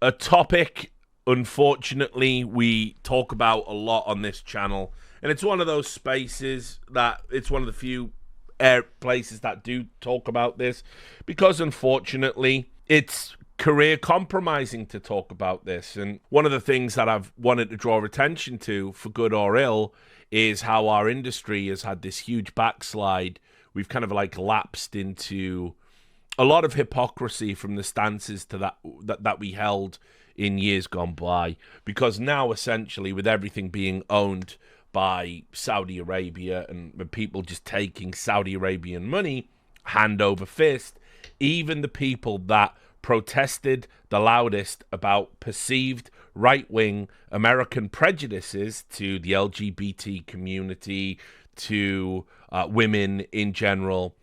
a topic, unfortunately, we talk about a lot on this channel, and it's one of those spaces that it's one of the few places that do talk about this, because unfortunately, it's career compromising to talk about this. And one of the things that I've wanted to draw attention to, for good or ill, is how our industry has had this huge backslide. We've kind of like lapsed into a lot of hypocrisy from the stances to that we held in years gone by, because now essentially with everything being owned by Saudi Arabia and people just taking Saudi Arabian money hand over fist, even the people that protested the loudest about perceived right-wing American prejudices to the LGBT community, to women in general,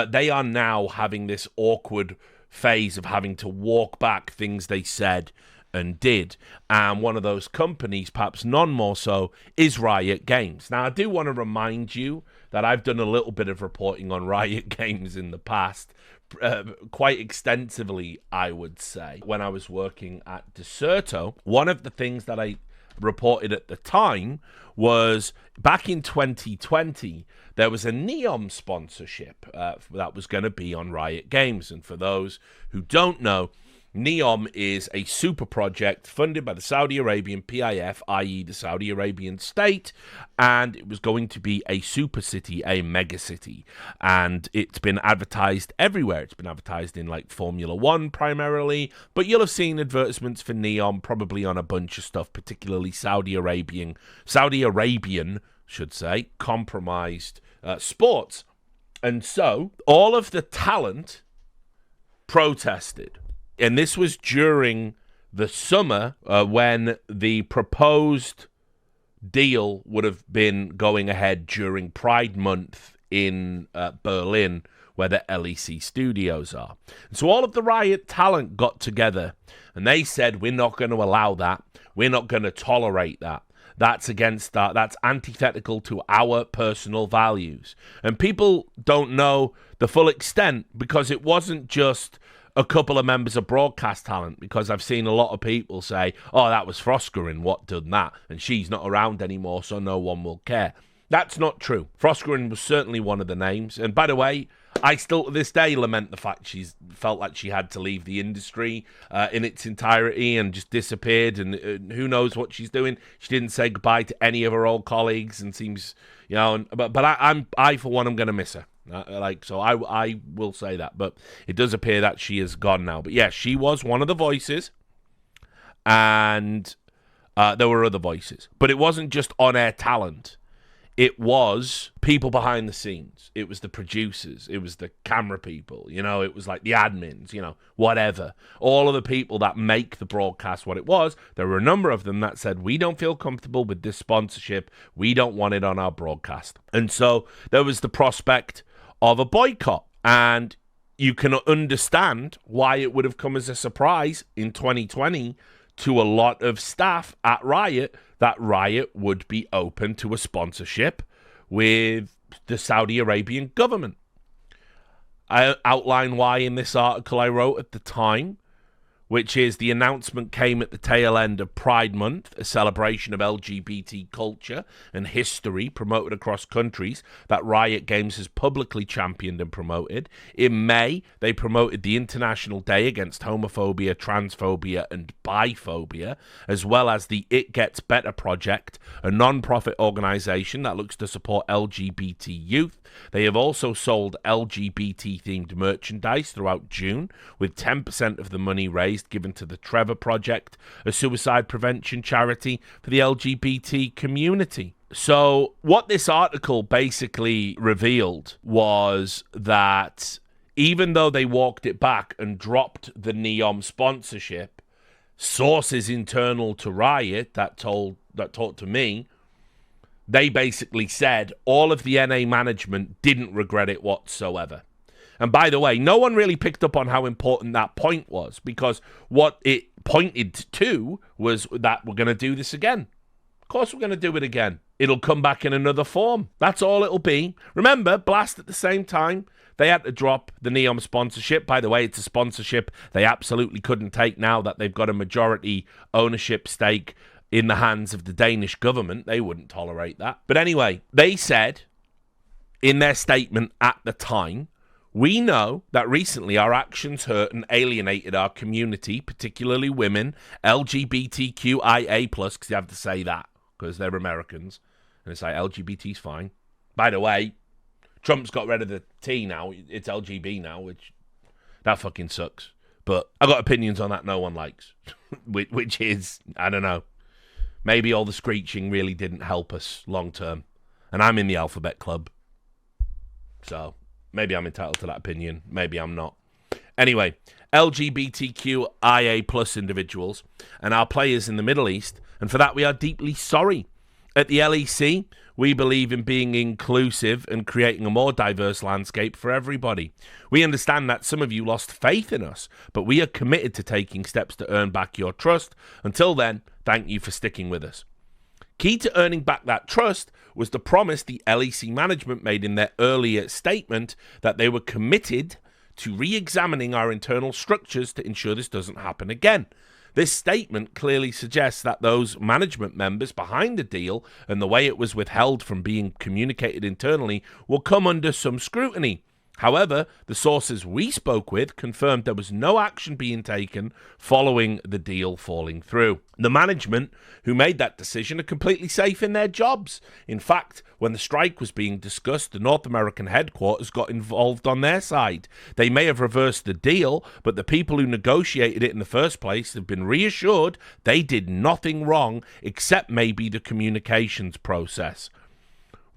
they are now having this awkward phase of having to walk back things they said and did. And one of those companies, perhaps none more so, is Riot Games. Now, I do want to remind you that I've done a little bit of reporting on Riot Games in the past, quite extensively, I would say. When I was working at Deserto, one of the things that I reported at the time was back in 2020, there was a Neom sponsorship that was going to be on Riot Games. And for those who don't know, Neom is a super project funded by the Saudi Arabian PIF, i.e. the Saudi Arabian state, and it was going to be a super city, a mega city, and it's been advertised everywhere. It's been advertised in like Formula One primarily, but you'll have seen advertisements for Neom probably on a bunch of stuff, particularly Saudi Arabian, should say, compromised sports. And so all of the talent protested. And this was during the summer when the proposed deal would have been going ahead during Pride Month in Berlin, where the LEC studios are. And so all of the Riot talent got together and they said, we're not going to allow that. We're not going to tolerate that. That's against that. That's antithetical to our personal values. And people don't know the full extent, because it wasn't just a couple of members of broadcast talent, because I've seen a lot of people say, oh, that was Froskerin, what done that? And she's not around anymore, so no one will care. That's not true. Froskerin was certainly one of the names. And by the way, I still to this day lament the fact she's felt like she had to leave the industry in its entirety and just disappeared, and who knows what she's doing. She didn't say goodbye to any of her old colleagues, and seems, you know, but I for one, I'm going to miss her. So I will say that, but it does appear that she is gone now. But yeah, she was one of the voices, and there were other voices, but it wasn't just on-air talent. It was people behind the scenes. It was the producers. It was the camera people. You know, it was like the admins, you know, whatever. All of the people that make the broadcast what it was. There were a number of them that said, we don't feel comfortable with this sponsorship. We don't want it on our broadcast. And so there was the prospect of a boycott. And you can understand why it would have come as a surprise in 2020 to a lot of staff at Riot that Riot would be open to a sponsorship with the Saudi Arabian government. I outline why in this article I wrote at the time, which is the announcement came at the tail end of Pride Month, a celebration of LGBT culture and history promoted across countries that Riot Games has publicly championed and promoted. In May, they promoted the International Day Against Homophobia, Transphobia, and Biphobia, as well as the It Gets Better Project, a non-profit organization that looks to support LGBT youth. They have also sold LGBT-themed merchandise throughout June, with 10% of the money raised given to the Trevor Project, a suicide prevention charity for the LGBT community. So what this article basically revealed was that even though they walked it back and dropped the Neom sponsorship, sources internal to Riot that talked to me, they basically said all of the NA management didn't regret it whatsoever. And by the way, no one really picked up on how important that point was, because what it pointed to was that we're going to do this again. Of course we're going to do it again. It'll come back in another form. That's all it'll be. Remember, Blast at the same time they had to drop the Neom sponsorship. By the way, it's a sponsorship they absolutely couldn't take now that they've got a majority ownership stake in the hands of the Danish government. They wouldn't tolerate that. But anyway, they said in their statement at the time, we know that recently our actions hurt and alienated our community, particularly women, LGBTQIA+, because you have to say that, because they're Americans. And it's like, LGBT's fine. By the way, Trump's got rid of the T now. It's LGB now, which, that fucking sucks. But I got opinions on that no one likes, which is, I don't know. Maybe all the screeching really didn't help us long term. And I'm in the alphabet club. So maybe I'm entitled to that opinion. Maybe I'm not. Anyway, LGBTQIA plus individuals and our players in the Middle East. And for that, we are deeply sorry. At the LEC, we believe in being inclusive and creating a more diverse landscape for everybody. We understand that some of you lost faith in us, but we are committed to taking steps to earn back your trust. Until then, thank you for sticking with us. Key to earning back that trust was the promise the LEC management made in their earlier statement that they were committed to re-examining our internal structures to ensure this doesn't happen again. This statement clearly suggests that those management members behind the deal and the way it was withheld from being communicated internally will come under some scrutiny. However, the sources we spoke with confirmed there was no action being taken following the deal falling through. The management who made that decision are completely safe in their jobs. In fact, when the strike was being discussed, the North American headquarters got involved on their side. They may have reversed the deal, but the people who negotiated it in the first place have been reassured they did nothing wrong except maybe the communications process.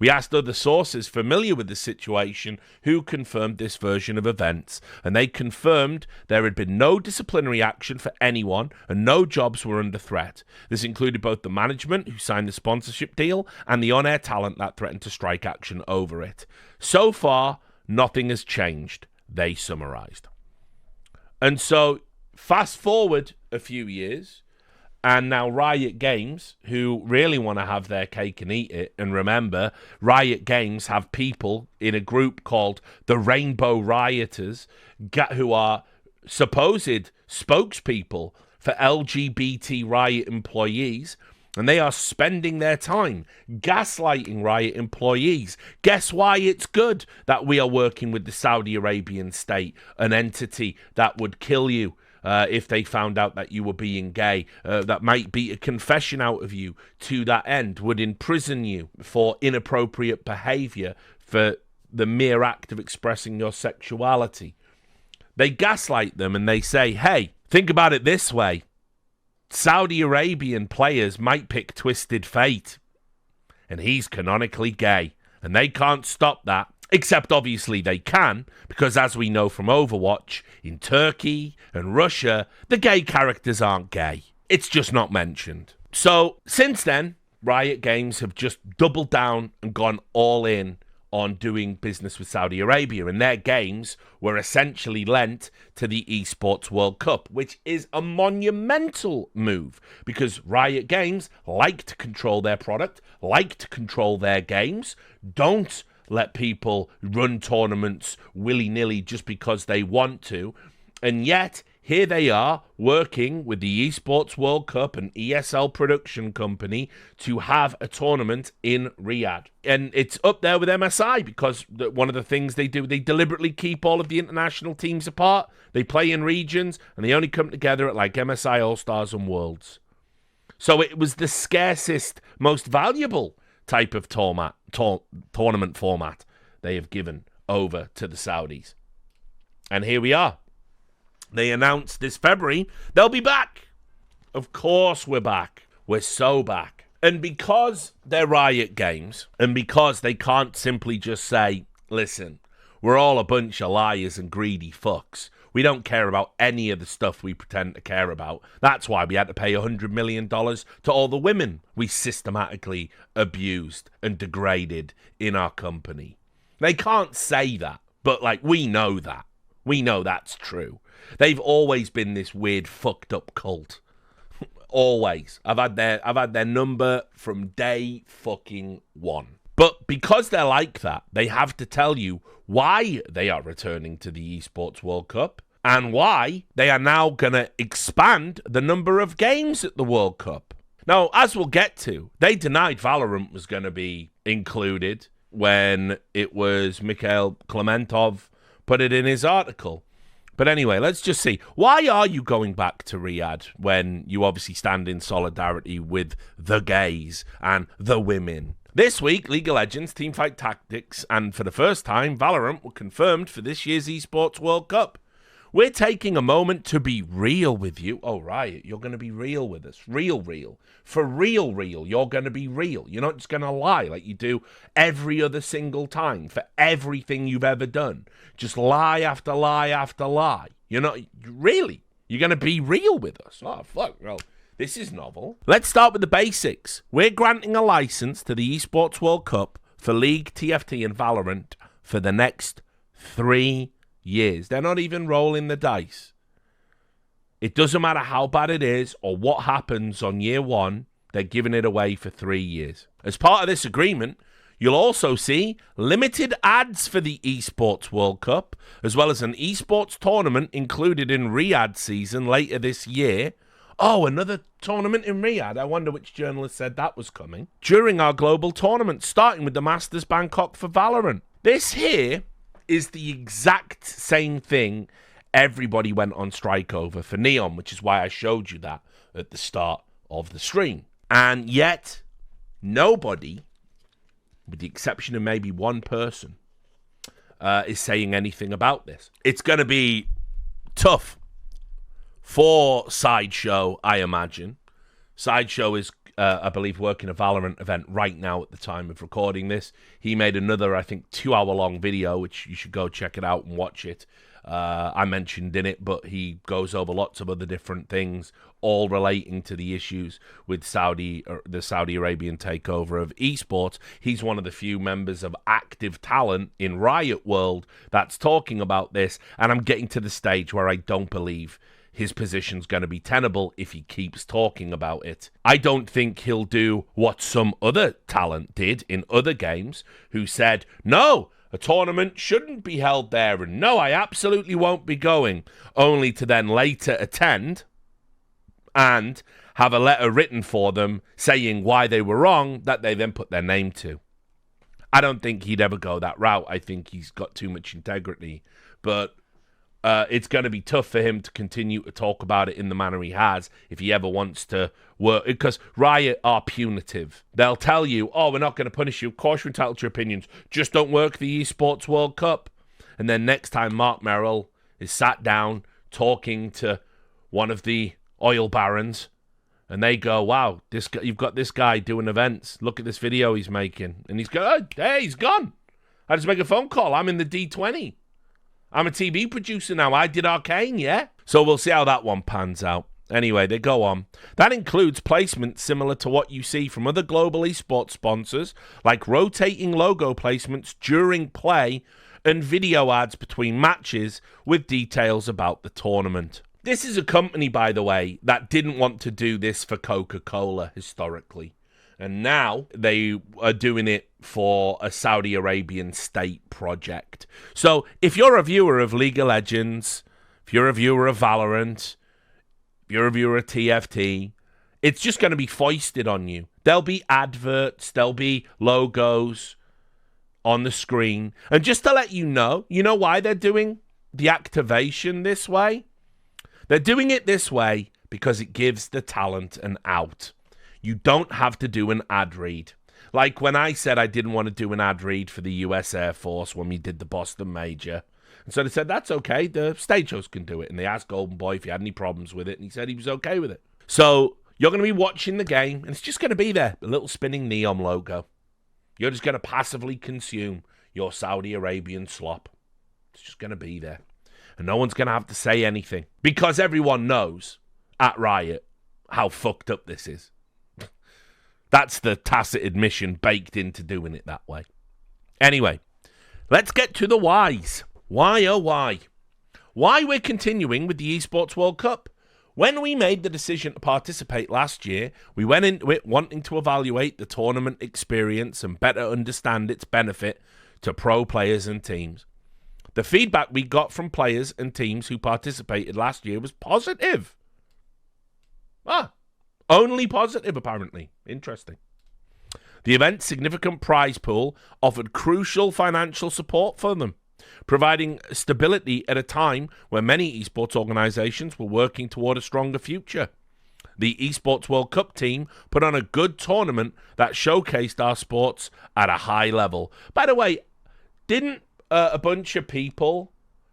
We asked other sources familiar with the situation who confirmed this version of events, and they confirmed there had been no disciplinary action for anyone and no jobs were under threat. This included both the management who signed the sponsorship deal and the on-air talent that threatened to strike action over it. So far, nothing has changed, they summarized. And so, fast forward a few years, and now Riot Games, who really want to have their cake and eat it, and remember, Riot Games have people in a group called the Rainbow Rioters, who are supposed spokespeople for LGBT Riot employees, and they are spending their time gaslighting Riot employees. Guess why it's good that we are working with the Saudi Arabian state, an entity that would kill you if they found out that you were being gay, that might beat a confession out of you to that end, would imprison you for inappropriate behavior for the mere act of expressing your sexuality. They gaslight them and they say, hey, think about it this way. Saudi Arabian players might pick Twisted Fate, and he's canonically gay, and they can't stop that. Except obviously they can, because as we know from Overwatch, in Turkey and Russia, the gay characters aren't gay. It's just not mentioned. So, since then, Riot Games have just doubled down and gone all in on doing business with Saudi Arabia, and their games were essentially lent to the esports World Cup, which is a monumental move, because Riot Games like to control their product, like to control their games, don't let people run tournaments willy-nilly just because they want to. And yet, here they are working with the Esports World Cup and ESL production company to have a tournament in Riyadh. And it's up there with MSI because one of the things they do, they deliberately keep all of the international teams apart. They play in regions and they only come together at like MSI All-Stars and Worlds. So it was the scarcest, most valuable type of tournament format they have given over to the Saudis. And here we are. They announced this February they'll be back. Of course we're back. We're so back. And because they're Riot Games, and because they can't simply just say, listen, we're all a bunch of liars and greedy fucks. We don't care about any of the stuff we pretend to care about. That's why we had to pay $100 million to all the women we systematically abused and degraded in our company. They can't say that, but like we know that. We know that's true. They've always been this weird fucked up cult. Always. I've had their number from day fucking one. But because they're like that, they have to tell you why they are returning to the Esports World Cup and why they are now going to expand the number of games at the World Cup. Now, as we'll get to, they denied Valorant was going to be included when it was Mikhail Klementov put it in his article. But anyway, let's just see. Why are you going back to Riyadh when you obviously stand in solidarity with the gays and the women? This week, League of Legends, Teamfight Tactics, and for the first time, Valorant were confirmed for this year's Esports World Cup. We're taking a moment to be real with you. Oh, Riot, you're going to be real with us. Real. For real, you're going to be real. You're not just going to lie like you do every other single time for everything you've ever done. Just lie after lie after lie. You're not, really, you're going to be real with us. Oh, fuck, well, this is novel. Let's start with the basics. We're granting a license to the Esports World Cup for League, TFT, and Valorant for the next 3 years. They're not even rolling the dice. It doesn't matter how bad it is or what happens on year one, they're giving it away for 3 years. As part of this agreement, you'll also see limited ads for the Esports World Cup, as well as an esports tournament included in Riyadh season later this year. Oh, another tournament in Riyadh. I wonder which journalist said that was coming. During our global tournament, starting with the Masters Bangkok for Valorant. This here is the exact same thing everybody went on strike over for Neon, which is why I showed you that at the start of the stream. And yet, nobody, with the exception of maybe one person, is saying anything about this. It's going to be tough for Sideshow, I imagine. Sideshow is, I believe, working a Valorant event right now at the time of recording this. He made another, I think, 2-hour-long video, which you should go check it out and watch it. I mentioned in it, but he goes over lots of other different things, all relating to the issues with the Saudi Arabian takeover of esports. He's one of the few members of active talent in Riot World that's talking about this, and I'm getting to the stage where I don't believe his position's going to be tenable if he keeps talking about it. I don't think he'll do what some other talent did in other games, who said, no, a tournament shouldn't be held there, and no, I absolutely won't be going, only to then later attend and have a letter written for them saying why they were wrong that they then put their name to. I don't think he'd ever go that route. I think he's got too much integrity, but it's going to be tough for him to continue to talk about it in the manner he has if he ever wants to work, because Riot are punitive. They'll tell you, oh, we're not going to punish you. Of course you're entitled to your opinions. Just don't work the Esports World Cup. And then next time Mark Merrill is sat down talking to one of the oil barons, and they go, wow, this guy, you've got this guy doing events. Look at this video he's making. And he's going, oh, hey, he's gone. I just make a phone call. I'm in the D20. I'm a TV producer now. I did Arcane, yeah? So we'll see how that one pans out. Anyway, they go on. That includes placements similar to what you see from other global esports sponsors, like rotating logo placements during play and video ads between matches with details about the tournament. This is a company, by the way, that didn't want to do this for Coca-Cola historically. And now they are doing it for a Saudi Arabian state project. So if you're a viewer of League of Legends, if you're a viewer of Valorant, if you're a viewer of TFT, it's just going to be foisted on you. There'll be adverts, there'll be logos on the screen. And just to let you know why they're doing the activation this way? They're doing it this way because it gives the talent an out. You don't have to do an ad read. Like when I said I didn't want to do an ad read for the US Air Force when we did the Boston Major. And so they said, that's okay, the stage host can do it. And they asked Golden Boy if he had any problems with it, and he said he was okay with it. So you're going to be watching the game, and it's just going to be there, a little spinning neon logo. You're just going to passively consume your Saudi Arabian slop. It's just going to be there. And no one's going to have to say anything, because everyone knows at Riot how fucked up this is. That's the tacit admission baked into doing it that way. Anyway, let's get to the whys. Why, oh why? Why we're continuing with the Esports World Cup? When we made the decision to participate last year, we went into it wanting to evaluate the tournament experience and better understand its benefit to pro players and teams. The feedback we got from players and teams who participated last year was positive. Only positive, apparently. Interesting. The event's significant prize pool offered crucial financial support for them, providing stability at a time when many esports organizations were working toward a stronger future. The Esports World Cup team put on a good tournament that showcased our sports at a high level. By the way, didn't a bunch of people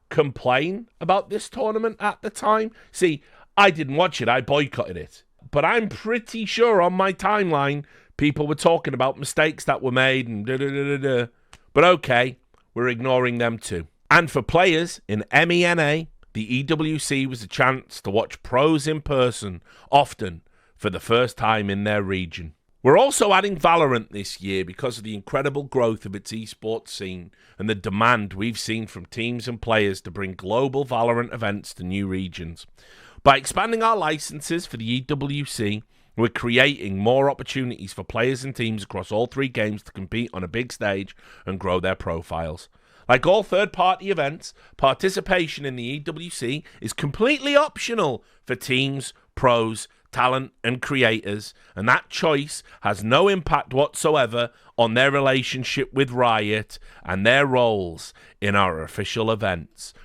complain about this tournament at the time? See, I didn't watch it. I boycotted it. But I'm pretty sure on my timeline, people were talking about mistakes that were made and da-da-da-da-da. But okay, we're ignoring them too. And for players in MENA, the EWC was a chance to watch pros in person, often for the first time in their region. We're also adding Valorant this year because of the incredible growth of its esports scene and the demand we've seen from teams and players to bring global Valorant events to new regions. By expanding our licenses for the EWC, we're creating more opportunities for players and teams across all three games to compete on a big stage and grow their profiles. Like all third-party events, participation in the EWC is completely optional for teams, pros, talent, and creators, and that choice has no impact whatsoever on their relationship with Riot and their roles in our official events.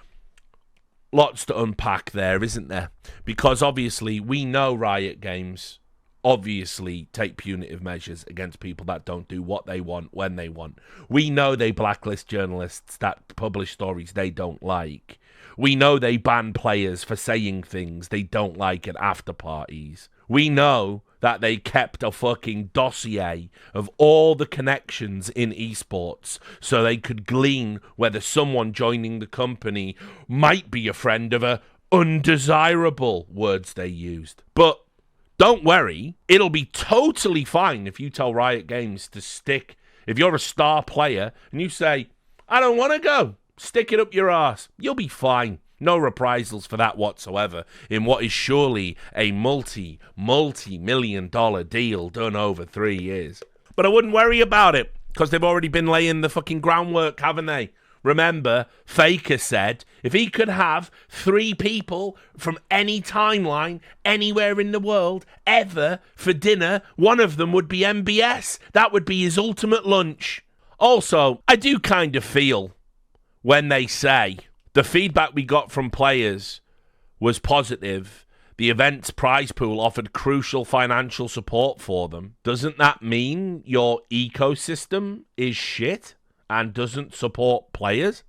Lots to unpack there, isn't there? Because obviously we know Riot Games obviously take punitive measures against people that don't do what they want when they want. We know they blacklist journalists that publish stories they don't like. We know they ban players for saying things they don't like at after parties. We know that they kept a fucking dossier of all the connections in esports so they could glean whether someone joining the company might be a friend of a undesirable, words they used. But don't worry, it'll be totally fine if you tell Riot Games to stick, if you're a star player and you say, I don't want to go, stick it up your ass. You'll be fine. No reprisals for that whatsoever in what is surely a multi-million-dollar deal done over 3 years. But I wouldn't worry about it because they've already been laying the fucking groundwork, haven't they? Remember, Faker said if he could have 3 people from any timeline, anywhere in the world, ever, for dinner, one of them would be MBS. That would be his ultimate lunch. Also, I do kind of feel when they say the feedback we got from players was positive, the event's prize pool offered crucial financial support for them. Doesn't that mean your ecosystem is shit and doesn't support players?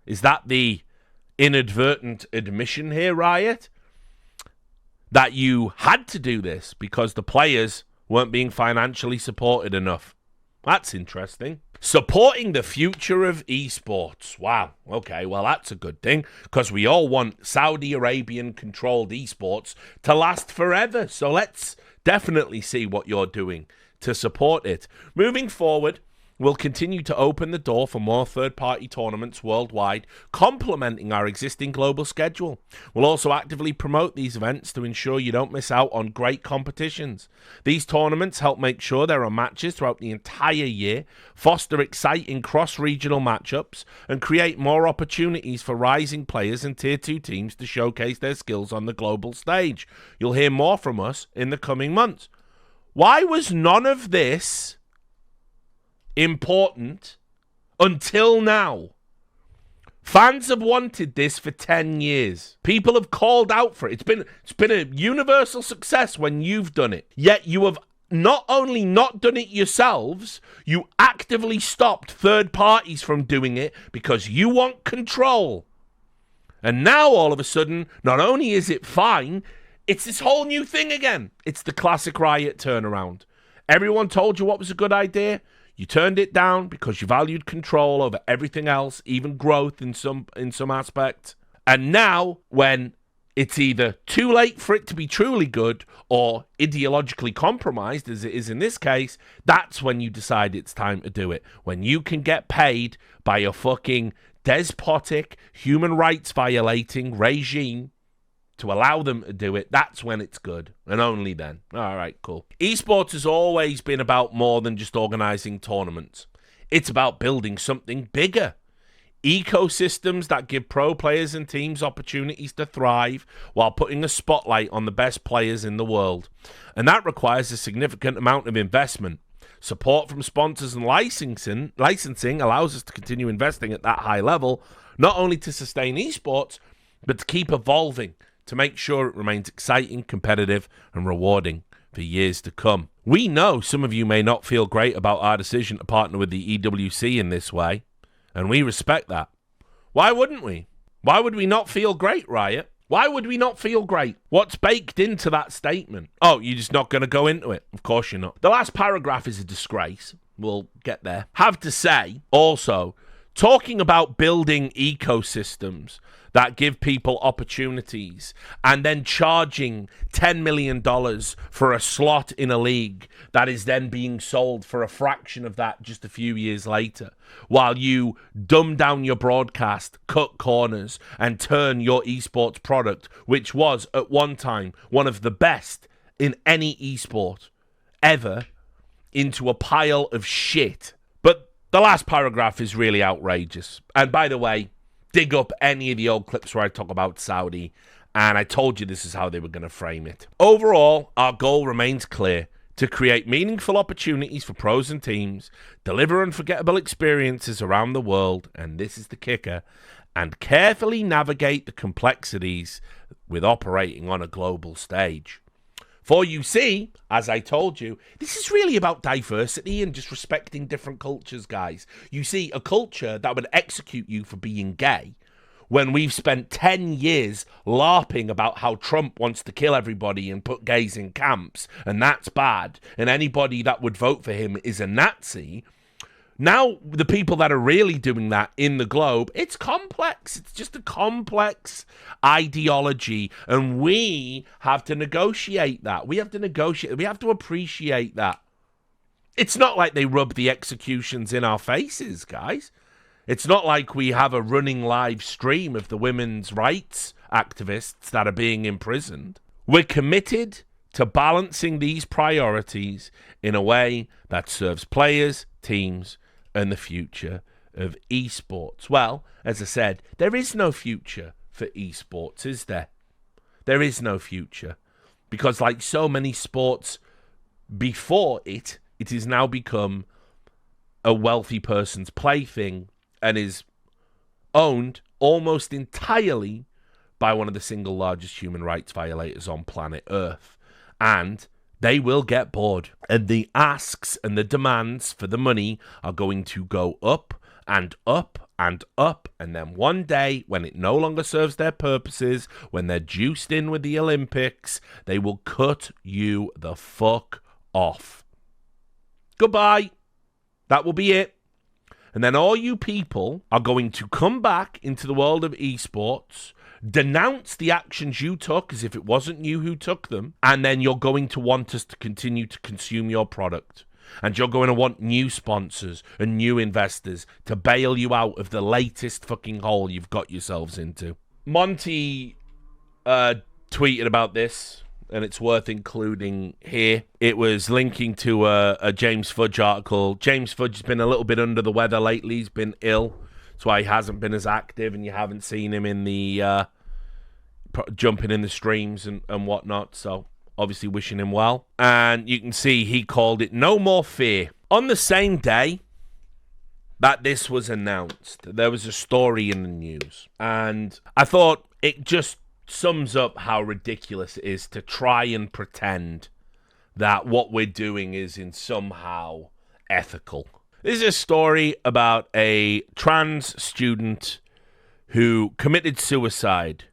Is that the inadvertent admission here, Riot? That you had to do this because the players weren't being financially supported enough. That's interesting. Supporting the future of esports. Wow. Okay, well, that's a good thing because we all want Saudi Arabian-controlled esports to last forever. So let's definitely see what you're doing to support it. Moving forward, we'll continue to open the door for more third-party tournaments worldwide, complementing our existing global schedule. We'll also actively promote these events to ensure you don't miss out on great competitions. These tournaments help make sure there are matches throughout the entire year, foster exciting cross-regional matchups, and create more opportunities for rising players and Tier 2 teams to showcase their skills on the global stage. You'll hear more from us in the coming months. Why was none of this important until now? Fans have wanted this for 10 years. People have called out for it. It's been a universal success when you've done it. Yet you have not only not done it yourselves, you actively stopped third parties from doing it because you want control. And now all of a sudden, not only is it fine, it's this whole new thing again. It's the classic Riot turnaround. Everyone told you what was a good idea. You turned it down because you valued control over everything else, even growth in some aspect. And now, when it's either too late for it to be truly good or ideologically compromised, as it is in this case, that's when you decide it's time to do it. When you can get paid by a fucking despotic, human rights violating regime to allow them to do it, that's when it's good, and only then. All right, cool. Esports has always been about more than just organizing tournaments. It's about building something bigger. Ecosystems that give pro players and teams opportunities to thrive while putting a spotlight on the best players in the world. And that requires a significant amount of investment. Support from sponsors and licensing allows us to continue investing at that high level, not only to sustain esports, but to keep evolving, to make sure it remains exciting, competitive, and rewarding for years to come. We know some of you may not feel great about our decision to partner with the EWC in this way, and we respect that. Why wouldn't we? Why would we not feel great, Riot? Why would we not feel great? What's baked into that statement? Oh, you're just not going to go into it? Of course you're not. The last paragraph is a disgrace. We'll get there. Have to say, also, talking about building ecosystems that give people opportunities and then charging $10 million for a slot in a league that is then being sold for a fraction of that just a few years later, while you dumb down your broadcast, cut corners, and turn your esports product, which was at one time one of the best in any esport ever, into a pile of shit. But the last paragraph is really outrageous. And by the way, dig up any of the old clips where I talk about Saudi, and I told you this is how they were going to frame it. Overall, our goal remains clear: to create meaningful opportunities for pros and teams, deliver unforgettable experiences around the world, and this is the kicker, and carefully navigate the complexities with operating on a global stage. For you see, as I told you, this is really about diversity and just respecting different cultures, guys. You see, a culture that would execute you for being gay, when we've spent 10 years LARPing about how Trump wants to kill everybody and put gays in camps, and that's bad, and anybody that would vote for him is a Nazi. Now, the people that are really doing that in the globe, it's complex. It's just a complex ideology, and we have to negotiate that. We have to negotiate. We have to appreciate that. It's not like they rub the executions in our faces, guys. It's not like we have a running live stream of the women's rights activists that are being imprisoned. We're committed to balancing these priorities in a way that serves players, teams, and the future of esports. Well, as I said, there is no future for esports, is there? There is no future. Because like so many sports before it, it has now become a wealthy person's plaything and is owned almost entirely by one of the single largest human rights violators on planet Earth. And they will get bored, and the asks and the demands for the money are going to go up and up and up, and then one day, when it no longer serves their purposes, when they're juiced in with the Olympics, they will cut you the fuck off. Goodbye. That will be it. And then all you people are going to come back into the world of esports, denounce the actions you took as if it wasn't you who took them, and then you're going to want us to continue to consume your product. And you're going to want new sponsors and new investors to bail you out of the latest fucking hole you've got yourselves into. Monty tweeted about this, and it's worth including here. It was linking to a James Fudge article. James Fudge has been a little bit under the weather lately. He's been ill. That's why he hasn't been as active, and you haven't seen him in the jumping in the streams and whatnot. So obviously wishing him well. And you can see he called it No More Fear. On the same day that this was announced, there was a story in the news. And I thought it just sums up how ridiculous it is to try and pretend that what we're doing is in somehow ethical. This is a story about a trans student who committed suicide.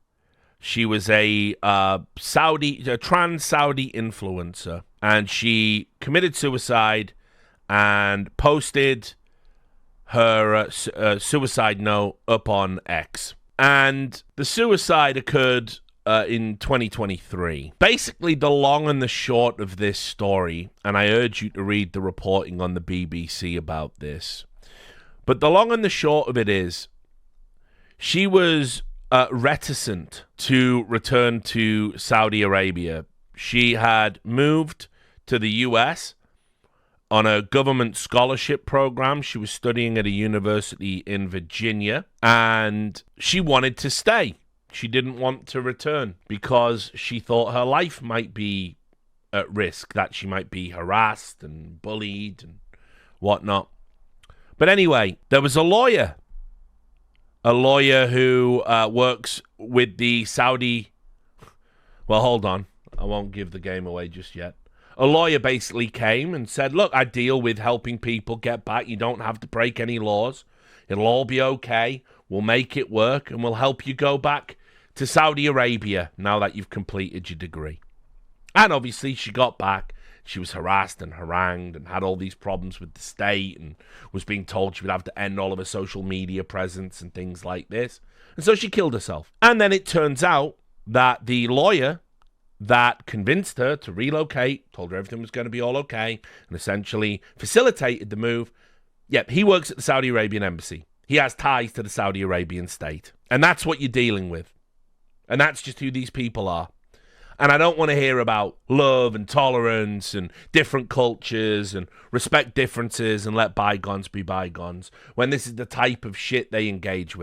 She was a trans Saudi influencer, and she committed suicide and posted her suicide note up on X. And the suicide occurred in 2023. Basically, the long and the short of this story, and I urge you to read the reporting on the BBC about this, but the long and the short of it is, she was reticent to return to Saudi Arabia. She had moved to the US on a government scholarship program. She was studying at a university in Virginia, and she wanted to stay. She didn't want to return because she thought her life might be at risk, that she might be harassed and bullied and whatnot. But anyway, there was a lawyer who works with the Saudi... Well, hold on. I won't give the game away just yet. A lawyer basically came and said, look, I deal with helping people get back. You don't have to break any laws. It'll all be okay. We'll make it work, and we'll help you go back to Saudi Arabia now that you've completed your degree. And obviously she got back. She was harassed and harangued and had all these problems with the state and was being told she would have to end all of her social media presence and things like this. And so she killed herself. And then it turns out that the lawyer that convinced her to relocate, told her everything was going to be all okay, and essentially facilitated the move, yep, he works at the Saudi Arabian embassy. He has ties to the Saudi Arabian state. And that's what you're dealing with. And that's just who these people are. And I don't want to hear about love and tolerance and different cultures and respect differences and let bygones be bygones when this is the type of shit they engage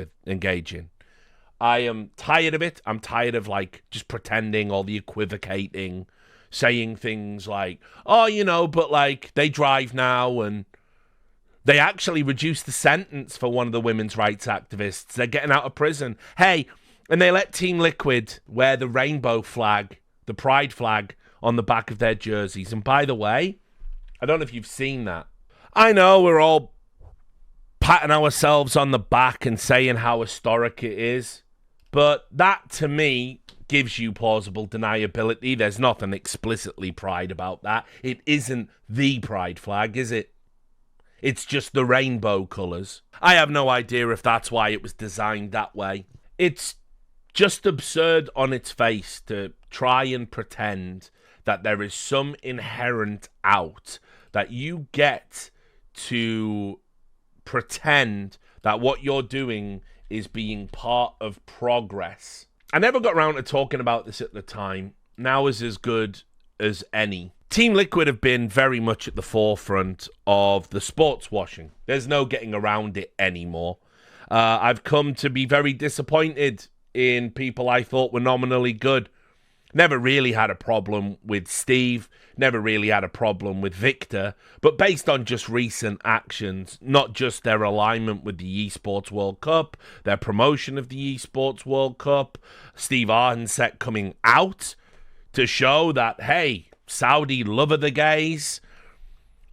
in. I am tired of it. I'm tired of just pretending, all the equivocating, saying things like, oh, but they drive now, and they actually reduced the sentence for one of the women's rights activists. They're getting out of prison. Hey, and they let Team Liquid wear the rainbow flag, the pride flag, on the back of their jerseys. And by the way, I don't know if you've seen that. I know we're all patting ourselves on the back and saying how historic it is, but that, to me, gives you plausible deniability. There's nothing explicitly pride about that. It isn't the pride flag, is it? It's just the rainbow colours. I have no idea if that's why it was designed that way. It's just absurd on its face to try and pretend that there is some inherent out, that you get to pretend that what you're doing is being part of progress. I never got around to talking about this at the time. Now is as good as any. Team Liquid have been very much at the forefront of the sports washing. There's no getting around it anymore. I've come to be very disappointed in people I thought were nominally good. Never really had a problem with Steve, never really had a problem with Victor, but based on just recent actions, not just their alignment with the Esports World Cup, their promotion of the Esports World Cup, Steve Arhancet coming out to show that, hey, Saudi love of the gays,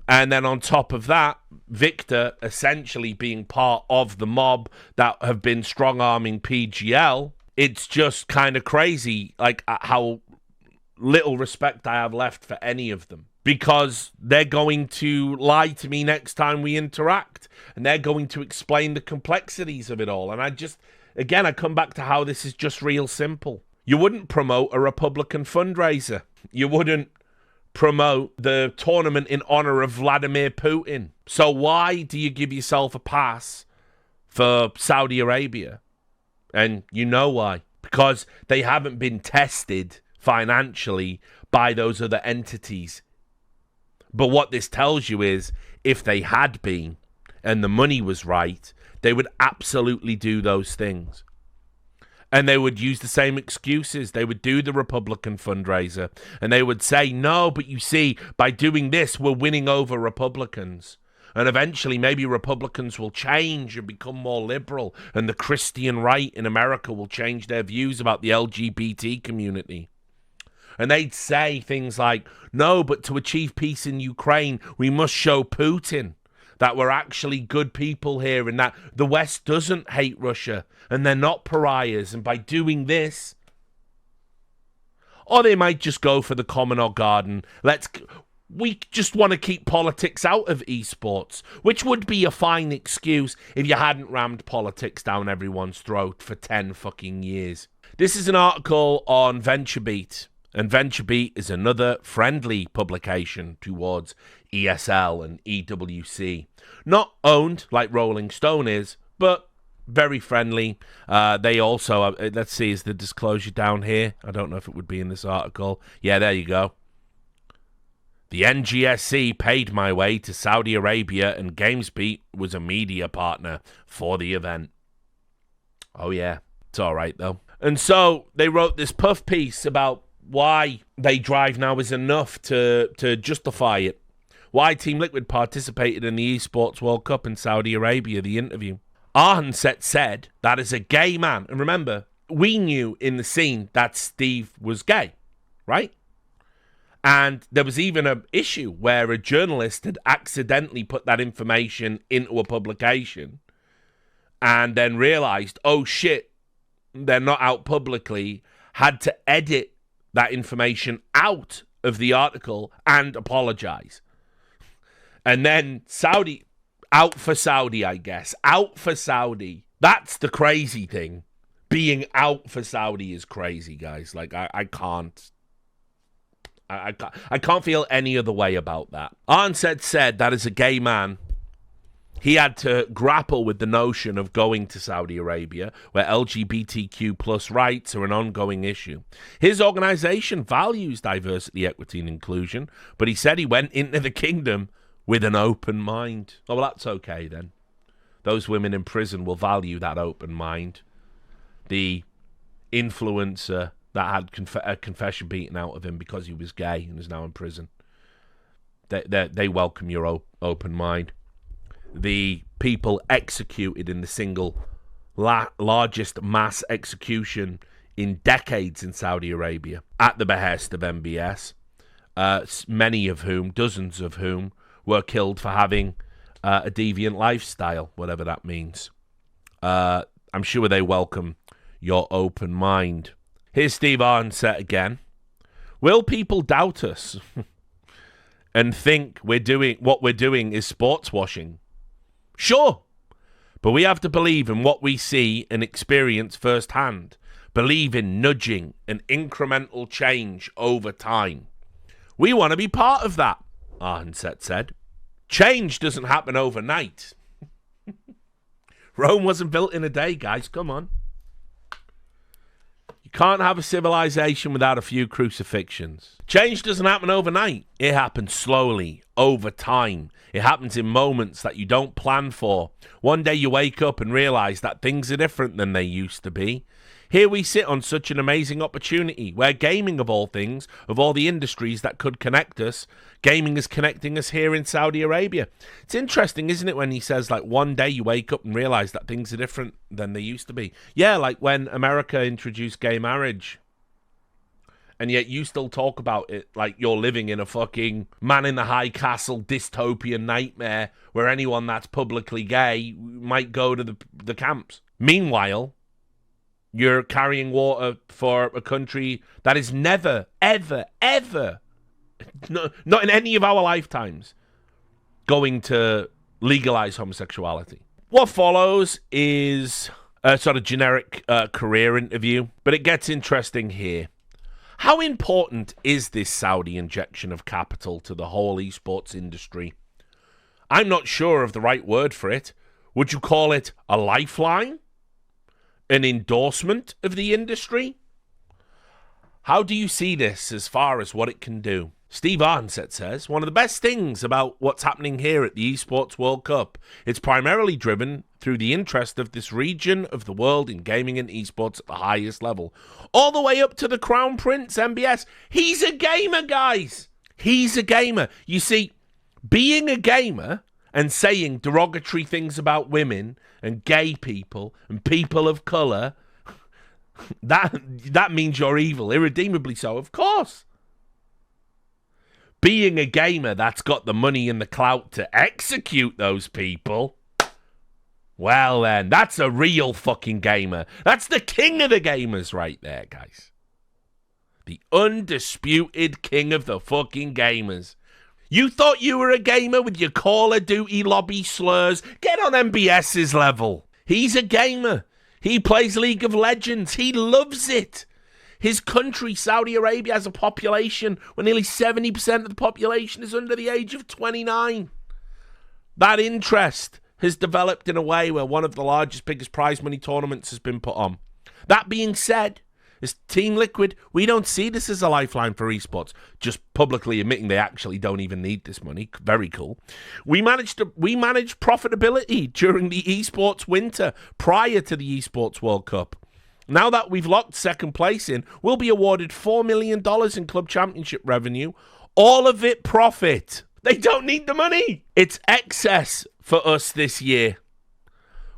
and then on top of that, Victor essentially being part of the mob that have been strong-arming PGL. It's just kind of crazy, how little respect I have left for any of them. Because they're going to lie to me next time we interact. And they're going to explain the complexities of it all. And I come back to how this is just real simple. You wouldn't promote a Republican fundraiser. You wouldn't promote the tournament in honor of Vladimir Putin. So why do you give yourself a pass for Saudi Arabia? And you know why. Because they haven't been tested financially by those other entities. But what this tells you is, if they had been, and the money was right, they would absolutely do those things. And they would use the same excuses. They would do the Republican fundraiser. And they would say, no, but you see, by doing this, we're winning over Republicans. And eventually, maybe Republicans will change and become more liberal. And the Christian right in America will change their views about the LGBT community. And they'd say things like, no, but to achieve peace in Ukraine, we must show Putin that we're actually good people here and that the West doesn't hate Russia and they're not pariahs. And by doing this, or they might just go for the common or garden. We just want to keep politics out of esports, which would be a fine excuse if you hadn't rammed politics down everyone's throat for 10 fucking years. This is an article on VentureBeat, and VentureBeat is another friendly publication towards ESL and EWC. Not owned like Rolling Stone is, but very friendly. They also, let's see, is the disclosure down here? I don't know if it would be in this article. Yeah, there you go. The NGSC paid my way to Saudi Arabia, and GamesBeat was a media partner for the event. Oh, yeah. It's all right, though. And so they wrote this puff piece about why they drive now is enough to justify it. Why Team Liquid participated in the Esports World Cup in Saudi Arabia, the interview. Arhancet said that as a gay man, and remember, we knew in the scene that Steve was gay, right? And there was even an issue where a journalist had accidentally put that information into a publication and then realized, oh shit, they're not out publicly, had to edit that information out of the article and apologize. And then Saudi, out for Saudi, I guess. Out for Saudi. That's the crazy thing. Being out for Saudi is crazy, guys. Like, I can't. I can't feel any other way about that. Arhancet said that as a gay man, he had to grapple with the notion of going to Saudi Arabia, where LGBTQ plus rights are an ongoing issue. His organization values diversity, equity, and inclusion, but he said he went into the kingdom with an open mind. Oh, well, that's okay then. Those women in prison will value that open mind. The influencer that had a confession beaten out of him because he was gay and is now in prison. They welcome your open mind. The people executed in the single largest mass execution in decades in Saudi Arabia at the behest of MBS, many of whom, dozens of whom, were killed for having a deviant lifestyle, whatever that means. I'm sure they welcome your open mind. Here's Steve Arhancet again. Will people doubt us and think what we're doing is sports washing? Sure, but we have to believe in what we see and experience firsthand. Believe in nudging and incremental change over time. We want to be part of that, Arhancet said. Change doesn't happen overnight. Rome wasn't built in a day, guys. Come on. You can't have a civilization without a few crucifixions. Change doesn't happen overnight. It happens slowly, over time. It happens in moments that you don't plan for. One day you wake up and realize that things are different than they used to be. Here we sit on such an amazing opportunity where gaming, of all things, of all the industries that could connect us, gaming is connecting us here in Saudi Arabia. It's interesting, isn't it, when he says, like, one day you wake up and realize that things are different than they used to be. Yeah, like when America introduced gay marriage. And yet you still talk about it like you're living in a fucking man in the high castle dystopian nightmare where anyone that's publicly gay might go to the camps. Meanwhile, you're carrying water for a country that is never, ever, ever, not in any of our lifetimes, going to legalize homosexuality. What follows is a sort of generic career interview, but it gets interesting here. How important is this Saudi injection of capital to the whole esports industry? I'm not sure of the right word for it. Would you call it a lifeline? An endorsement of the industry? How do you see this as far as what it can do? Steve Arhancet says, one of the best things about what's happening here at the Esports World Cup, it's primarily driven through the interest of this region of the world in gaming and esports at the highest level. All the way up to the Crown Prince, MBS. He's a gamer, guys. He's a gamer. You see, being a gamer and saying derogatory things about women and gay people and people of colour, that means you're evil, irredeemably so, of course. Being a gamer that's got the money and the clout to execute those people, well then, that's a real fucking gamer. That's the king of the gamers right there, guys. The undisputed king of the fucking gamers. You thought you were a gamer with your Call of Duty lobby slurs? Get on MBS's level. He's a gamer. He plays League of Legends. He loves it. His country, Saudi Arabia, has a population where nearly 70% of the population is under the age of 29. That interest has developed in a way where one of the largest, biggest prize money tournaments has been put on. That being said, as Team Liquid, we don't see this as a lifeline for esports, just publicly admitting they actually don't even need this money. Very cool. We managed profitability during the esports winter prior to the esports World Cup. Now that we've locked second place in, we'll be awarded $4 million in club championship revenue, all of it profit. They don't need the money. It's excess for us this year.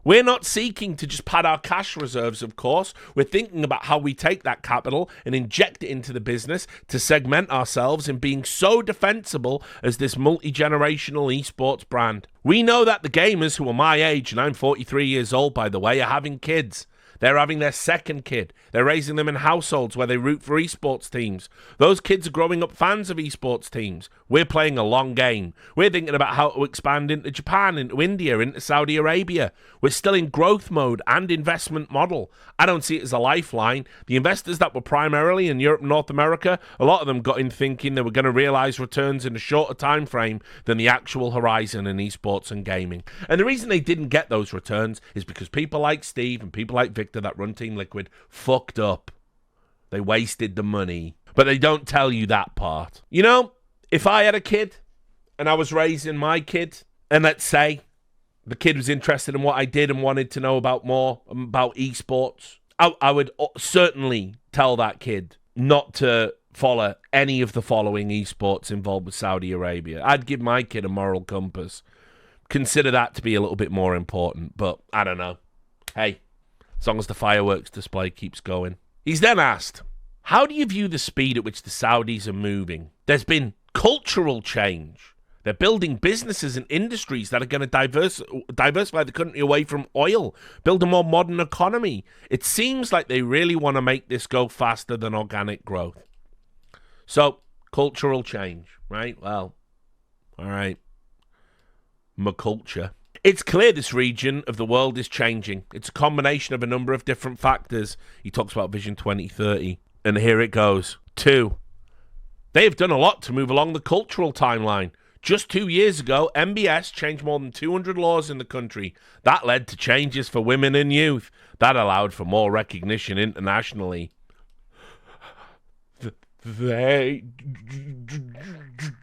We're not seeking to just pad our cash reserves, of course. We're thinking about how we take that capital and inject it into the business to segment ourselves in being so defensible as this multi-generational esports brand. We know that the gamers who are my age, and I'm 43 years old, by the way, are having kids. They're having their second kid. They're raising them in households where they root for esports teams. Those kids are growing up fans of esports teams. We're playing a long game. We're thinking about how to expand into Japan, into India, into Saudi Arabia. We're still in growth mode and investment model. I don't see it as a lifeline. The investors that were primarily in Europe and North America, a lot of them got in thinking they were going to realize returns in a shorter time frame than the actual horizon in esports and gaming. And the reason they didn't get those returns is because people like Steve and people like Victor that run Team Liquid fucked up. They wasted the money. But they don't tell you that part. You know, if I had a kid and I was raising my kid, and let's say the kid was interested in what I did and wanted to know about more about esports, I would certainly tell that kid not to follow any of the following esports involved with Saudi Arabia. I'd give my kid a moral compass. Consider that to be a little bit more important, but I don't know. Hey, as long as the fireworks display keeps going. He's then asked, how do you view the speed at which the Saudis are moving? There's been cultural change. They're building businesses and industries that are going to diversify the country away from oil, build a more modern economy. It seems like they really want to make this go faster than organic growth. So, cultural change, right? Well, all right. My culture. It's clear this region of the world is changing. It's a combination of a number of different factors. He talks about Vision 2030. And here it goes. 2. They have done a lot to move along the cultural timeline. Just 2 years ago, MBS changed more than 200 laws in the country. That led to changes for women and youth. That allowed for more recognition internationally. They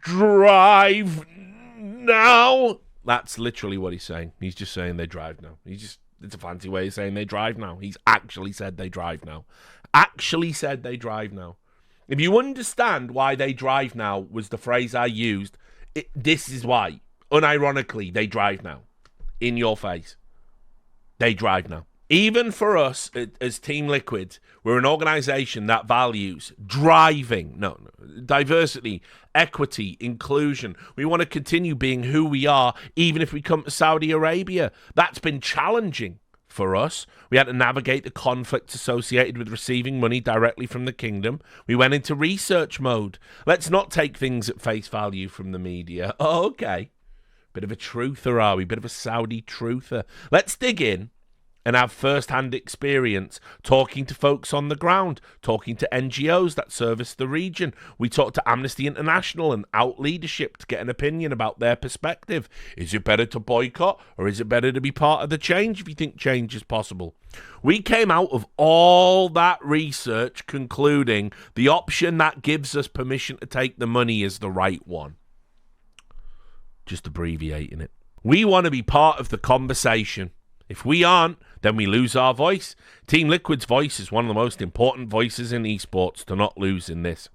drive now. That's literally what he's saying. He's just saying they drive now. It's a fancy way of saying they drive now. He's actually said they drive now. Actually said they drive now. If you understand why they drive now was the phrase I used, this is why. Unironically, they drive now. In your face. They drive now. Even for us as Team Liquid, we're an organization that values driving, diversity, equity, inclusion. We want to continue being who we are, even if we come to Saudi Arabia. That's been challenging for us. We had to navigate the conflicts associated with receiving money directly from the kingdom. We went into research mode. Let's not take things at face value from the media. Oh, okay. Bit of a truther, are we? Bit of a Saudi truther. Let's dig in and have first-hand experience talking to folks on the ground, talking to NGOs that service the region. We talked to Amnesty International and Out Leadership to get an opinion about their perspective. Is it better to boycott, or is it better to be part of the change if you think change is possible? We came out of all that research concluding the option that gives us permission to take the money is the right one. Just abbreviating it. We want to be part of the conversation. If we aren't, then we lose our voice. Team Liquid's voice is one of the most important voices in esports to not lose in this.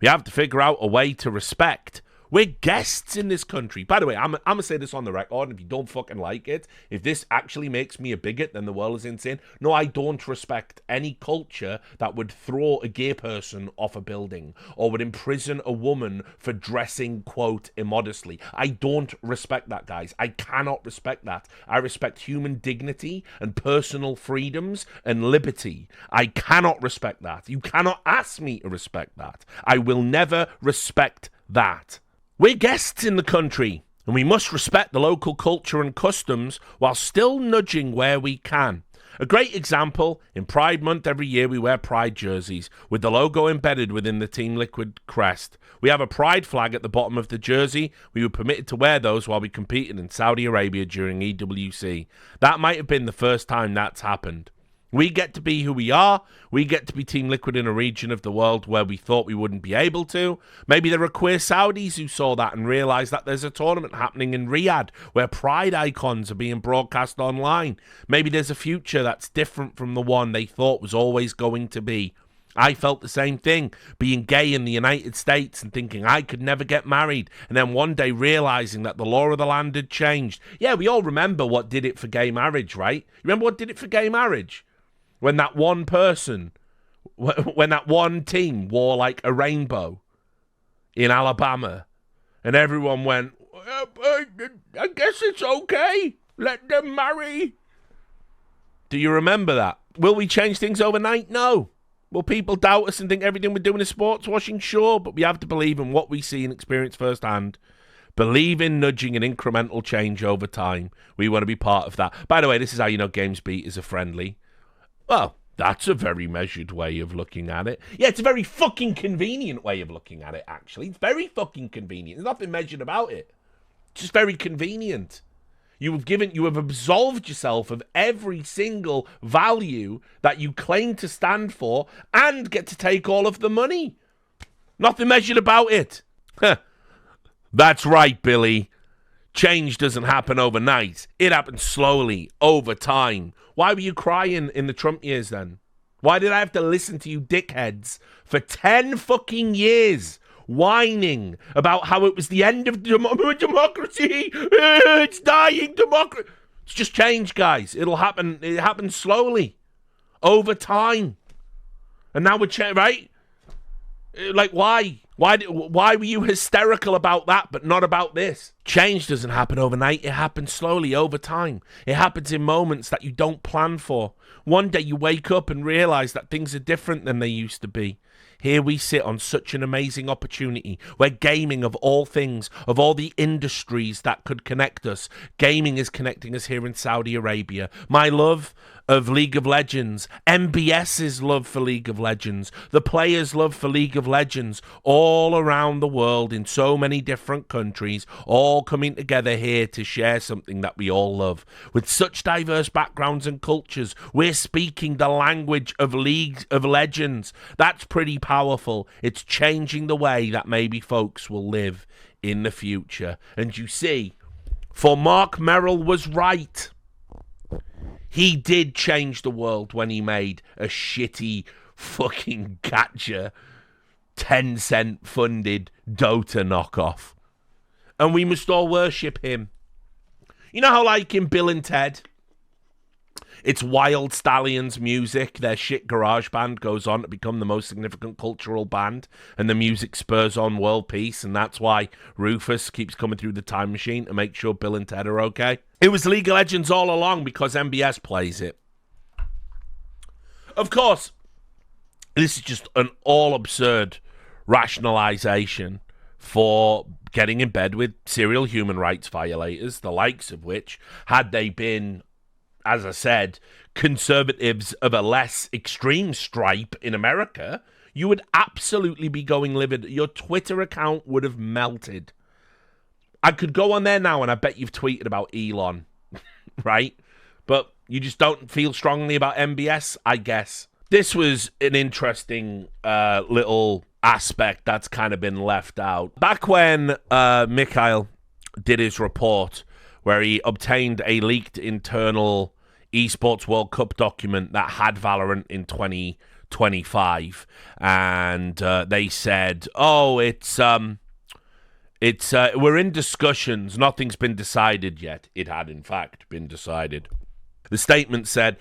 We have to figure out a way to respect. We're guests in this country. By the way, I'm going to say this on the record. If you don't fucking like it, if this actually makes me a bigot, then the world is insane. No, I don't respect any culture that would throw a gay person off a building or would imprison a woman for dressing, quote, immodestly. I don't respect that, guys. I cannot respect that. I respect human dignity and personal freedoms and liberty. I cannot respect that. You cannot ask me to respect that. I will never respect that. We're guests in the country, and we must respect the local culture and customs while still nudging where we can. A great example, in Pride Month every year we wear Pride jerseys with the logo embedded within the Team Liquid crest. We have a Pride flag at the bottom of the jersey. We were permitted to wear those while we competed in Saudi Arabia during EWC. That might have been the first time that's happened. We get to be who we are. We get to be Team Liquid in a region of the world where we thought we wouldn't be able to. Maybe there are queer Saudis who saw that and realised that there's a tournament happening in Riyadh where pride icons are being broadcast online. Maybe there's a future that's different from the one they thought was always going to be. I felt the same thing, being gay in the United States and thinking I could never get married, and then one day realising that the law of the land had changed. Yeah, we all remember what did it for gay marriage, right? Remember what did it for gay marriage? When that one person, when that one team wore like a rainbow in Alabama, and everyone went, I guess it's okay, let them marry. Do you remember that? Will we change things overnight? No. Will people doubt us and think everything we're doing is sports washing? Sure, but we have to believe in what we see and experience firsthand. Believe in nudging and incremental change over time. We want to be part of that. By the way, this is how you know GamesBeat is a friendly. Well, that's a very measured way of looking at it. Yeah, it's a very fucking convenient way of looking at it, actually. It's very fucking convenient. There's nothing measured about it. It's just very convenient. You have absolved yourself of every single value that you claim to stand for and get to take all of the money. Nothing measured about it. That's right, Billy. Change doesn't happen overnight. It happens slowly, over time. Why were you crying in the Trump years then? Why did I have to listen to you dickheads for 10 fucking years whining about how it was the end of democracy? It's dying, democracy. It's just change, guys. It'll happen. It happens slowly, over time. And now we're right? Like, why? Why were you hysterical about that, but not about this? Change doesn't happen overnight. It happens slowly, over time. It happens in moments that you don't plan for. One day you wake up and realize that things are different than they used to be. Here we sit on such an amazing opportunity where gaming, of all things, of all the industries that could connect us, gaming is connecting us here in Saudi Arabia. My love of League of Legends, MBS's love for League of Legends, the players' love for League of Legends, all around the world in so many different countries, all coming together here to share something that we all love. With such diverse backgrounds and cultures, we're speaking the language of League of Legends. That's pretty powerful. It's changing the way that maybe folks will live in the future. And you see, for Mark Merrill was right. He did change the world when he made a shitty fucking gacha 10-cent funded Dota knockoff. And we must all worship him. You know how, like in Bill and Ted, it's Wild Stallions music, their shit garage band goes on to become the most significant cultural band, and the music spurs on world peace, and that's why Rufus keeps coming through the time machine to make sure Bill and Ted are okay. It was League of Legends all along because MBS plays it. Of course, this is just an all absurd rationalization for getting in bed with serial human rights violators, the likes of which, had they been, as I said, conservatives of a less extreme stripe in America, you would absolutely be going livid. Your Twitter account would have melted. I could go on there now and I bet you've tweeted about Elon, right? But you just don't feel strongly about MBS, I guess. This was an interesting little aspect that's kind of been left out. Back when Mikhail did his report, where he obtained a leaked internal esports World Cup document that had Valorant in 2025, and they said, "Oh, it's we're in discussions. Nothing's been decided yet." It had, in fact, been decided. The statement said,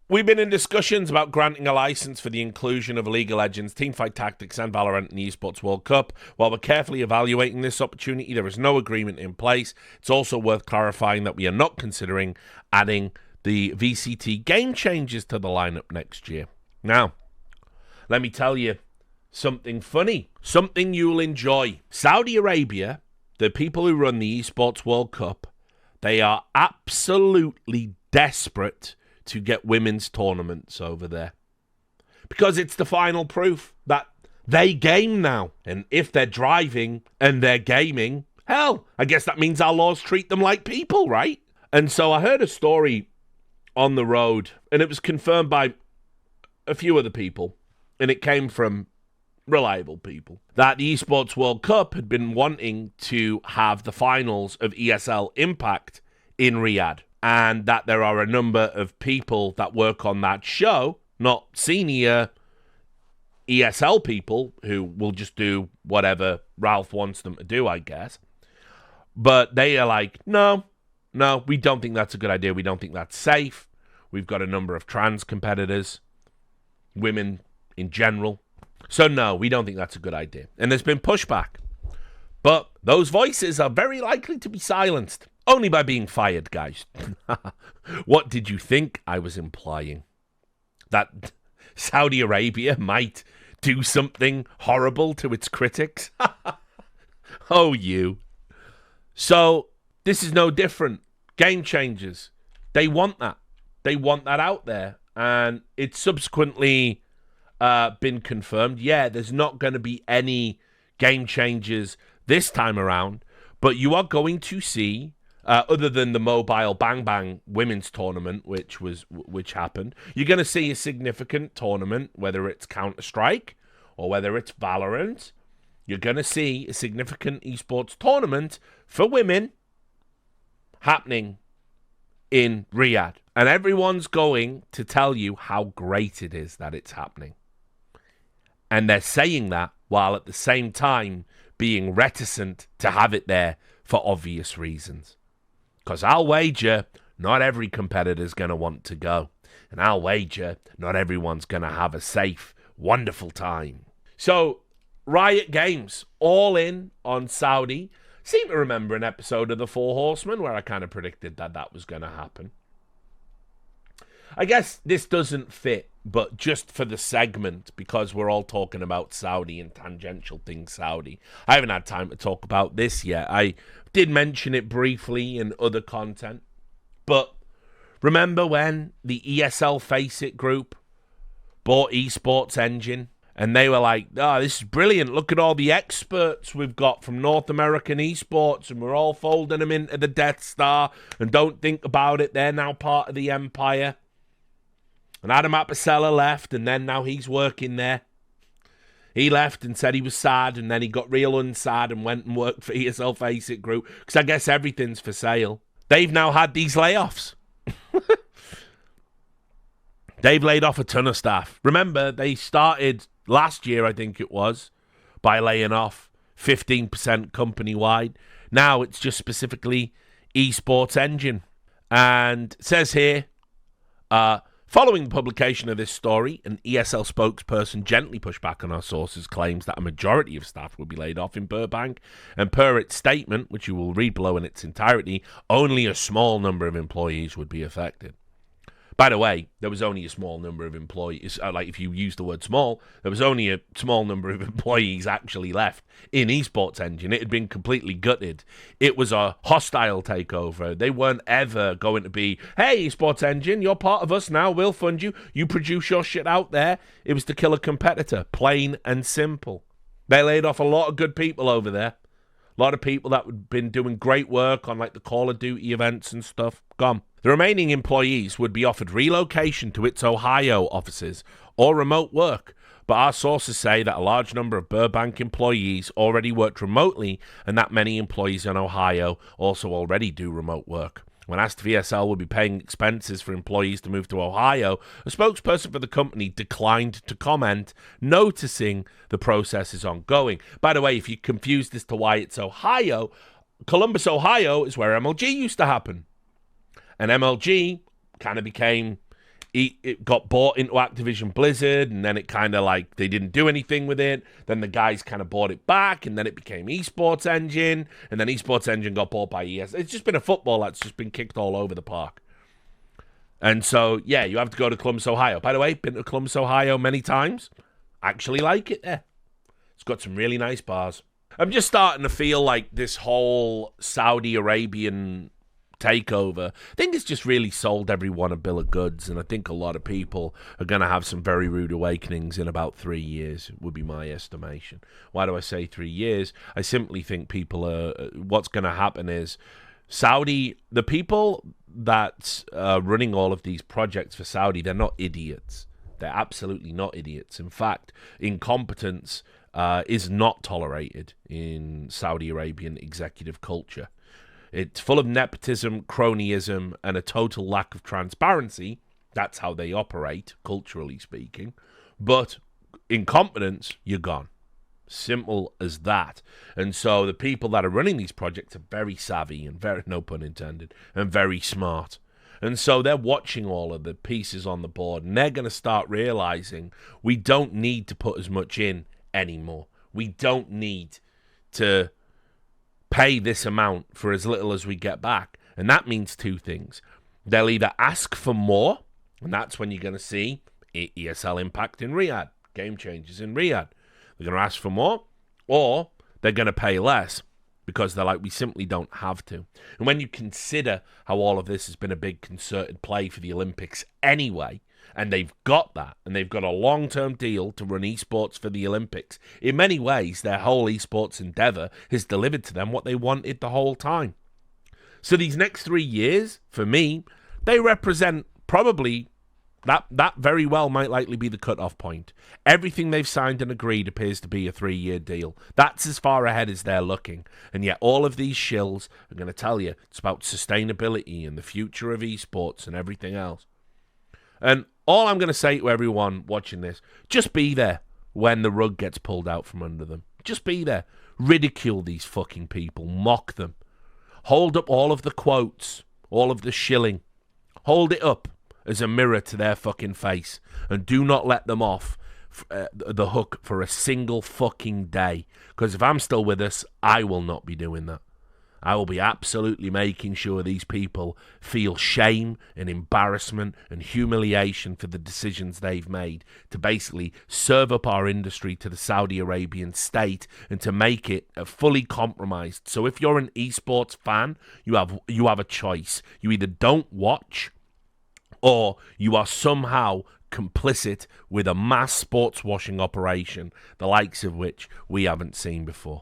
"We've been in discussions about granting a license for the inclusion of League of Legends, Teamfight Tactics, and Valorant in the Esports World Cup. While we're carefully evaluating this opportunity, there is no agreement in place. It's also worth clarifying that we are not considering adding the VCT game changes to the lineup next year." Now, let me tell you something funny, something you'll enjoy. Saudi Arabia, the people who run the Esports World Cup, they are absolutely desperate to get women's tournaments over there. Because it's the final proof that they game now. And if they're driving and they're gaming, hell, I guess that means our laws treat them like people, right? And so I heard a story on the road, and it was confirmed by a few other people, and it came from reliable people, that the Esports World Cup had been wanting to have the finals of ESL Impact in Riyadh, and that there are a number of people that work on that show, not senior ESL people who will just do whatever Ralph wants them to do, I guess. But they are like, no, we don't think that's a good idea. We don't think that's safe. We've got a number of trans competitors, women in general. So no, we don't think that's a good idea. And there's been pushback. But those voices are very likely to be silenced. Only by being fired, guys. What did you think I was implying? That Saudi Arabia might do something horrible to its critics? Oh, you. So, this is no different. Game changers. They want that. They want that out there. And it's subsequently been confirmed. Yeah, there's not going to be any game changers this time around. But you are going to see, other than the Mobile Bang Bang women's tournament, which happened, you're going to see a significant tournament, whether it's Counter-Strike or whether it's Valorant. You're going to see a significant esports tournament for women happening in Riyadh. And everyone's going to tell you how great it is that it's happening. And they're saying that while at the same time being reticent to have it there for obvious reasons. Because I'll wager not every competitor's going to want to go. And I'll wager not everyone's going to have a safe, wonderful time. So, Riot Games, all in on Saudi. Seem to remember an episode of The Four Horsemen where I kind of predicted that was going to happen. I guess this doesn't fit, but just for the segment, because we're all talking about Saudi and tangential things Saudi, I haven't had time to talk about this yet. I did mention it briefly in other content, but remember when the ESL Face It group bought Esports Engine? And they were like, this is brilliant. Look at all the experts we've got from North American esports, and we're all folding them into the Death Star. And don't think about it, they're now part of the Empire. And Adam Apicella left, and then now he's working there. He left and said he was sad, and then he got real unsad and went and worked for ESL Face It Group, because I guess everything's for sale. They've now had these layoffs. They've laid off a ton of staff. Remember, they started last year, I think it was, by laying off 15% company-wide. Now it's just specifically Esports Engine. And it says here, following the publication of this story, an ESL spokesperson gently pushed back on our sources' claims that a majority of staff would be laid off in Burbank. And per its statement, which you will read below in its entirety, only a small number of employees would be affected. By the way, there was only a small number of employees, like if you use the word small, there was only a small number of employees actually left in Esports Engine. It had been completely gutted. It was a hostile takeover. They weren't ever going to be, hey, Esports Engine, you're part of us now, we'll fund you. You produce your shit out there. It was to kill a competitor, plain and simple. They laid off a lot of good people over there. A lot of people that had been doing great work on like the Call of Duty events and stuff, gone. The remaining employees would be offered relocation to its Ohio offices or remote work, but our sources say that a large number of Burbank employees already worked remotely and that many employees in Ohio also already do remote work. When asked if ESL would be paying expenses for employees to move to Ohio, a spokesperson for the company declined to comment, noticing the process is ongoing. By the way, if you're confused as to why it's Ohio, Columbus, Ohio is where MLG used to happen. And MLG kind of became, it got bought into Activision Blizzard, and then it kind of like, they didn't do anything with it. Then the guys kind of bought it back, and then it became Esports Engine, and then Esports Engine got bought by ES. It's just been a football that's just been kicked all over the park. And so, yeah, you have to go to Columbus, Ohio. By the way, been to Columbus, Ohio many times. Actually like it there. It's got some really nice bars. I'm just starting to feel like this whole Saudi Arabian takeover, I think it's just really sold everyone a bill of goods, and I think a lot of people are going to have some very rude awakenings in about 3 years, would be my estimation. Why do I say 3 years? I simply think people are... What's going to happen is Saudi, the people that are running all of these projects for Saudi, they're not idiots. They're absolutely not idiots. In fact, incompetence is not tolerated in Saudi Arabian executive culture. It's full of nepotism, cronyism, and a total lack of transparency. That's how they operate, culturally speaking. But incompetence, you're gone. Simple as that. And so the people that are running these projects are very savvy and very, no pun intended, and very smart. And so they're watching all of the pieces on the board, and they're going to start realizing we don't need to put as much in anymore. We don't need to pay this amount for as little as we get back. And that means two things. They'll either ask for more, and that's when you're going to see ESL impact in Riyadh, game changers in Riyadh. They're going to ask for more, or they're going to pay less because they're like, we simply don't have to. And when you consider how all of this has been a big concerted play for the Olympics anyway, and they've got that, and they've got a long-term deal to run esports for the Olympics, in many ways, their whole esports endeavor has delivered to them what they wanted the whole time. So these next 3 years, for me, they represent probably that very well might likely be the cut-off point. Everything they've signed and agreed appears to be a 3-year deal. That's as far ahead as they're looking. And yet all of these shills are going to tell you it's about sustainability and the future of esports and everything else. And all I'm going to say to everyone watching this, just be there when the rug gets pulled out from under them. Just be there. Ridicule these fucking people. Mock them. Hold up all of the quotes, all of the shilling. Hold it up as a mirror to their fucking face, and do not let them off the hook for a single fucking day, because if I'm still with us, I will not be doing that. I will be absolutely making sure these people feel shame and embarrassment and humiliation for the decisions they've made to basically serve up our industry to the Saudi Arabian state and to make it fully compromised. So if you're an esports fan, you have a choice. You either don't watch, or you are somehow complicit with a mass sports washing operation, the likes of which we haven't seen before.